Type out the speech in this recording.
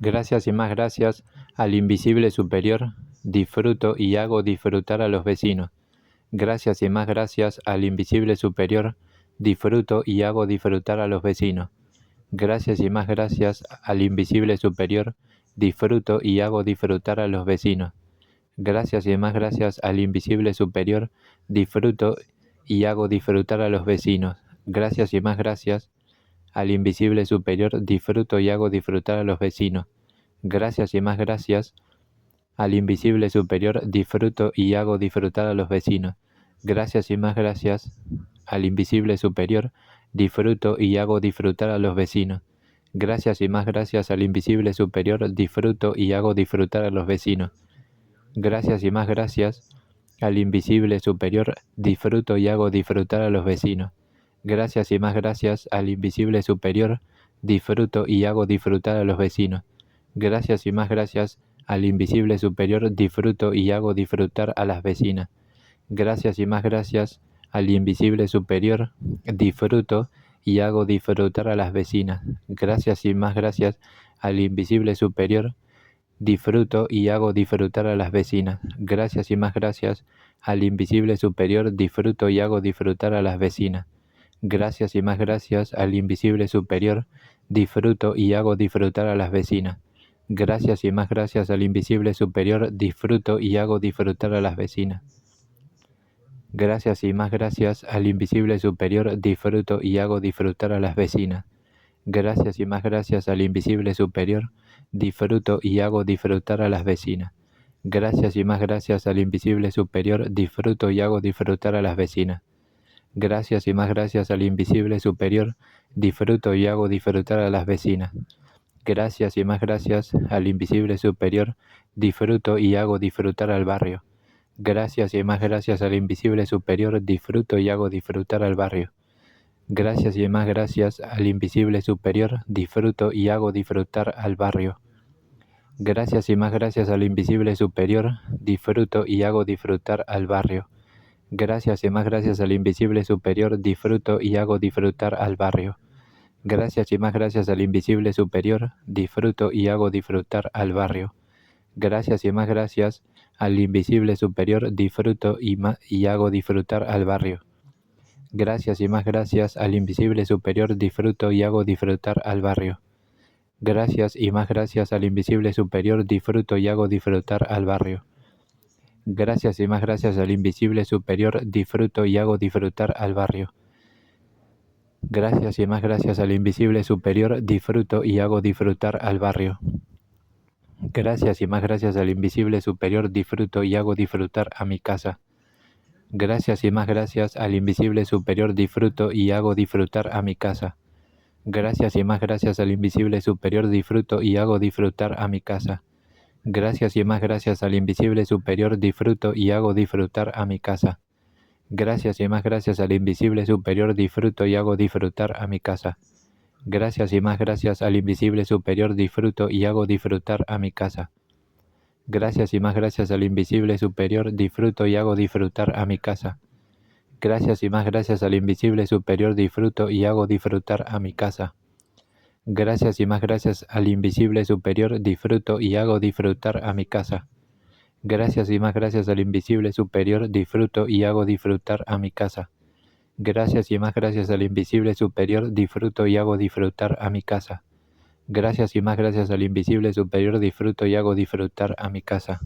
Gracias y más gracias al invisible superior, disfruto y hago disfrutar a los vecinos. Gracias y más gracias al invisible superior, disfruto y hago disfrutar a los vecinos. Gracias y más gracias al invisible superior, disfruto y hago disfrutar a los vecinos. Gracias y más gracias al invisible superior, disfruto y hago disfrutar a los vecinos. Gracias y más gracias al invisible superior, disfruto y hago disfrutar a los vecinos. Gracias y más gracias al invisible superior, disfruto y hago disfrutar a los vecinos. Gracias y más gracias al invisible superior, disfruto y hago disfrutar a los vecinos. Gracias y más gracias al invisible superior, disfruto y hago disfrutar a los vecinos. Gracias y más gracias al invisible superior, disfruto y hago disfrutar a los vecinos. Gracias y más gracias al invisible superior, disfruto y hago disfrutar a los vecinos. Gracias y más gracias al invisible superior, disfruto y hago disfrutar a las vecinas. Gracias y más gracias al invisible superior, disfruto y hago disfrutar a las vecinas. Gracias y más gracias al invisible superior, disfruto y hago disfrutar a las vecinas. Gracias y más gracias al invisible superior, disfruto y hago disfrutar a las vecinas. Gracias y más gracias al invisible superior, disfruto y hago disfrutar a las vecinas. Gracias y más gracias al invisible superior, disfruto y hago disfrutar a las vecinas. Gracias y más gracias al invisible superior, disfruto y hago disfrutar a las vecinas. Gracias y más gracias al invisible superior, disfruto y hago disfrutar a las vecinas. Gracias y más gracias al invisible superior, disfruto y hago disfrutar a las vecinas. Gracias y más gracias al invisible superior, disfruto y hago disfrutar a las vecinas. Gracias y más gracias al invisible superior, disfruto y hago disfrutar al barrio. Gracias y más gracias al invisible superior, disfruto y hago disfrutar al barrio. Gracias y más gracias al invisible superior, disfruto y hago disfrutar al barrio. Gracias y más gracias al invisible superior, disfruto y hago disfrutar al barrio. Gracias y más gracias al invisible superior, disfruto y hago disfrutar al barrio. Gracias y más gracias al invisible superior, disfruto y hago disfrutar al barrio. Gracias y más gracias al invisible superior, disfruto y hago disfrutar al barrio. Gracias y más gracias al invisible superior, disfruto y hago disfrutar al barrio. Gracias y más gracias al invisible superior, disfruto y hago disfrutar al barrio. Gracias y más gracias al invisible superior, disfruto y hago disfrutar al barrio. Gracias y más gracias al invisible superior, disfruto y hago disfrutar al barrio. Gracias y más gracias al invisible superior, disfruto y hago disfrutar a mi casa. Gracias y más gracias al invisible superior, disfruto y hago disfrutar a mi casa. Gracias y más gracias al invisible superior, disfruto y hago disfrutar a mi casa. Gracias y más gracias al invisible superior, disfruto y hago disfrutar a mi casa. Gracias y más gracias al invisible superior, disfruto y hago disfrutar a mi casa. Gracias y más gracias al invisible superior, disfruto y hago disfrutar a mi casa. Gracias y más gracias al invisible superior, disfruto y hago disfrutar a mi casa. Gracias y más gracias al invisible superior, disfruto y hago disfrutar a mi casa. Gracias y más gracias al invisible superior, disfruto y hago disfrutar a mi casa. Gracias y más gracias al invisible superior, disfruto y hago disfrutar a mi casa. Gracias y más gracias al invisible superior, disfruto y hago disfrutar a mi casa. Gracias y más gracias al invisible superior, disfruto y hago disfrutar a mi casa.